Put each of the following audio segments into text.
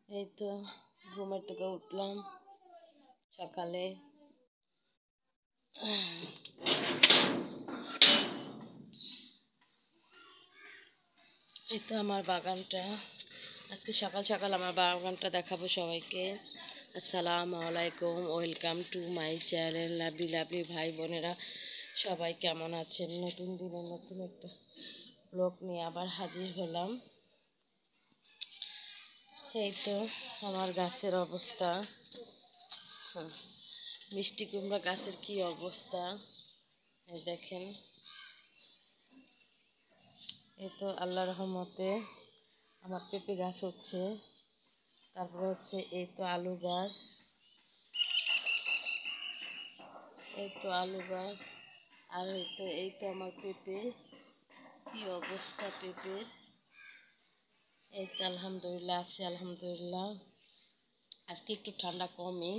এই তো ঘুমের থেকে উঠলাম সকালে। এই তো আমার বাগানটা, আজকে সকাল সকাল আমার বাগানটা দেখাবো সবাইকে। আসসালামু আলাইকুম, welcome to my channel. Lovely ভাই বোনেরা সবাই কেমন আছেন? নতুন দিনে নতুন একটা ব্লগ নিয়ে আবার হাজির হলাম। এই তো আমার গাছের অবস্থা, মিষ্টি কুমড়া গাছের কি অবস্থা এই দেখেন। এই তো আল্লাহর রহমতে আমার পেঁপে গাছ হচ্ছে, তারপরে হচ্ছে এই তো আলু গাছ, এই তো আলু গাছ, আর এই তো আমার পেঁপে, কি অবস্থা পেঁপের। এই তো আলহামদুলিল্লাহ আছে, আলহামদুলিল্লাহ। আজকে একটু ঠান্ডা কমই,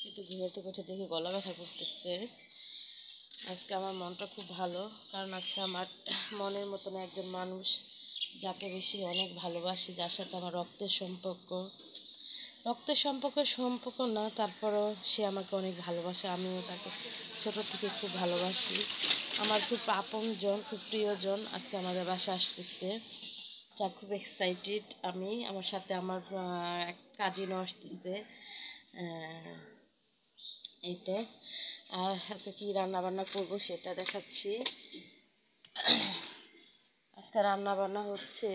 কিন্তু ঘুরে থেকে দেখে গলা ব্যথা করতেছে। আজকে আমার মনটা খুব ভালো, কারণ আজকে আমার মনের মতন একজন মানুষ, যাকে বেশি অনেক ভালোবাসি, যার সাথে আমার রক্তের সম্পর্ক না, তারপরও সে আমাকে অনেক ভালোবাসে, আমিও তাকে ছোট থেকে খুব ভালোবাসি। আমার খুব আপনজন, খুব প্রিয়জন আজকে আমাদের বাসায় আসতেছে, যা খুব এক্সাইটেড আমি। আমার সাথে আমার কাজিনও আসতেছে। এই তো আর আজকে কি রান্না বান্না করবো সেটা দেখাচ্ছি। আজকে রান্না বান্না হচ্ছে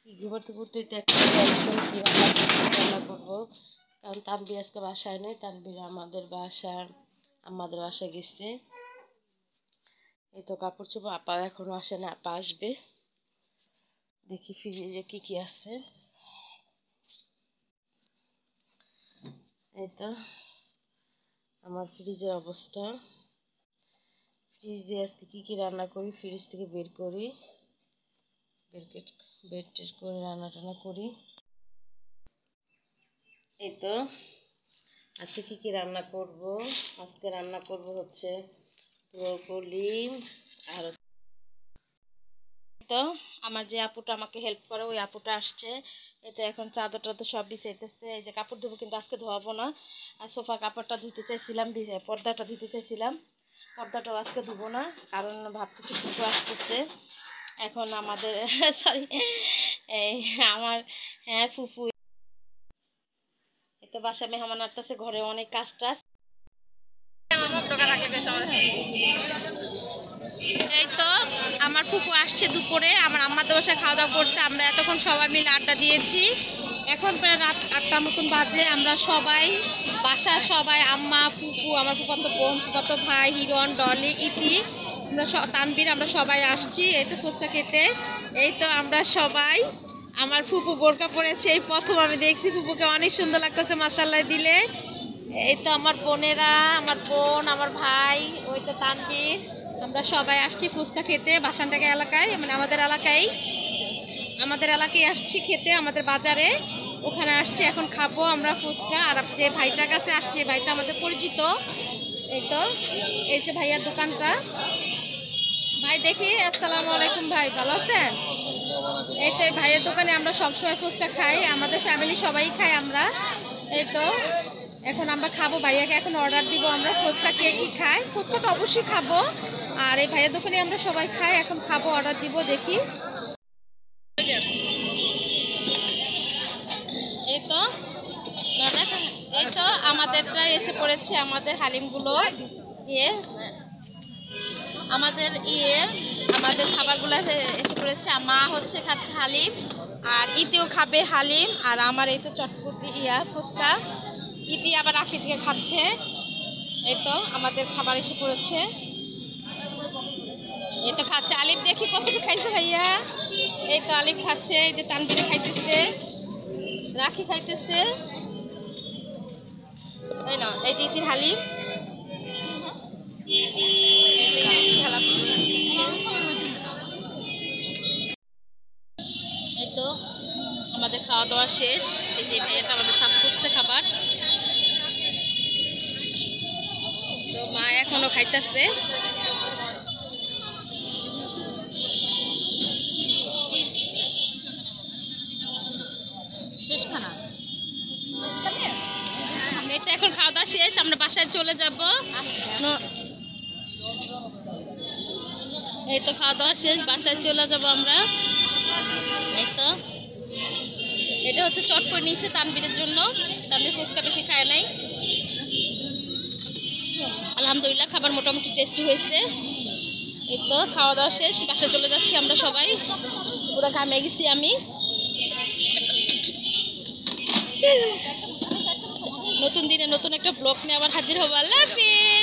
কি, ঘুরতে একটা টেনশন, কি রান্না করবো, কারণ তানবীর আজকে বাসায় নেই। তানবীর আমাদের বাসায় গেছে। এই তো কাপড় চোপড়, আপা এখনো আসে না, আপা আসবে। দেখি ফ্রিজে কি কি আছে। এই তো আমার ফ্রিজের অবস্থা, ফ্রিজ দিয়ে আজকে কি কি রান্না করি ফ্রিজ থেকে বের করি, বের করে রান্না টান্না করি। এই তো আজকে কি কি রান্না করব, আজকে রান্না করব হচ্ছে ব্রকলি। আর তো আমার যে আপুটা আমাকে হেল্প করে, ওই আপুটা আসছে। এটা এখন চাদর টাদর সব বিছাইতেছে। এই যে কাপড় ধোবো, কিন্তু আজকে ধোয়াবো না। আর সোফা কাপড়টা ধুতে চাইছিলাম, পর্দাটা ধুতে চাইছিলাম, পর্দাটাও আজকে ধুবো না, কারণ ভাবতেছি ফুফু আসতেছে এখন আমাদের সরি, এই আমার, হ্যাঁ ফুফু। এতে বাসা মেহমান আসতেছে, ঘরে অনেক কাজ টাজ। এই তো আমার ফুফু আসছে দুপুরে, আমার আম্মাদের বাসায় খাওয়া দাওয়া করছে। আমরা এতক্ষণ সবাই মিলে আড্ডা দিয়েছি। এখন প্রায় রাত 8টা মতন বাজে। আমরা সবাই বাসার সবাই, আম্মা, ফুফু, আমার ফুফাতো বোন, ফুফাতো ভাই, হিরণ, ডলি, ইতি, আমরা তানবীর, আমরা সবাই আসছি এই তো ফুচকা খেতে। এই তো আমরা সবাই, আমার ফুফু বোরকা পরেছে, এই প্রথম আমি দেখছি, ফুফুকে অনেক সুন্দর লাগতেছে মাশাআল্লাহ দিলে। এই তো আমার বোনেরা, আমার বোন, আমার ভাই, ওই তো তানবীর, আমরা সবাই আসছি ফুচকা খেতে বাসানটাকে এলাকায়, মানে আমাদের এলাকায় আসছি খেতে, আমাদের বাজারে ওখানে আসছি। এখন খাবো আমরা ফুচকা। আর যে ভাইটার কাছে আসছি, ভাইটা আমাদের পরিচিত। এই তো এই যে ভাইয়ার দোকানটা। ভাই দেখি, আসসালামু আলাইকুম ভাই, ভালো আছেন? এই তো ভাইয়ের দোকানে আমরা সবসময় ফুচকা খাই, আমাদের ফ্যামিলি সবাই খাই আমরা। এই তো এখন আমরা খাবো, ভাইয়াকে এখন অর্ডার দিব আমরা ফুচকা। কে কি খায়, ফুচকা তো অবশ্যই খাবো। আর এই ভাইয়ের দোকানে আমরা সবাই খাই, এখন খাবো, অর্ডার দিব, দেখি। এই তো এই তো আমাদেরটা এসে পড়েছে, আমাদের হালিমগুলো, ইয়ে আমাদের আমাদের খাবারগুলো এসে পড়েছে। মা হচ্ছে খাচ্ছে হালিম, আর ইতিও খাবে হালিম, আর আমার এই তো চটপটি ফুচকা। ইতি আবার আখি থেকে খাচ্ছে। এই তো আমাদের খাবার এসে পড়েছে, এই তো খাচ্ছে আলিফ। দেখি কতটুকু খাইছে ভাইয়া। এই তো আলিফ খাচ্ছে, এই যে তানবিরে খাইতেছে, রাখি খাইতেছে। এই না, এই যে ইতির হালিম, এই তো আমাদের খাওয়া দাওয়া শেষ। এই যে ভাইয়াটা আমাদের সার্ভ করছে খাবার, তো মা এখনো খাইতেছে। শেষ খানা। শেষ, আমরা বাসায় চলে যাব। এই তো খাওয়া দাওয়া শেষ, বাসায় চলে যাব আমরা। এই তো এটা হচ্ছে চট করে নিয়েছে তানবীরের জন্য, তানবীর ফুচকা বেশি খায় নাই। আলহামদুলিল্লাহ খাবার মোটামুটি টেস্টি হয়েছে। এই তো খাওয়া দাওয়া শেষ, বাসায় চলে যাচ্ছি আমরা সবাই, পুরো ঘামে গেছি আমি। নতুন দিনে নতুন একটা ব্লগ নিয়ে আবার হাজির হবো। আল্লাহ হাফিজ।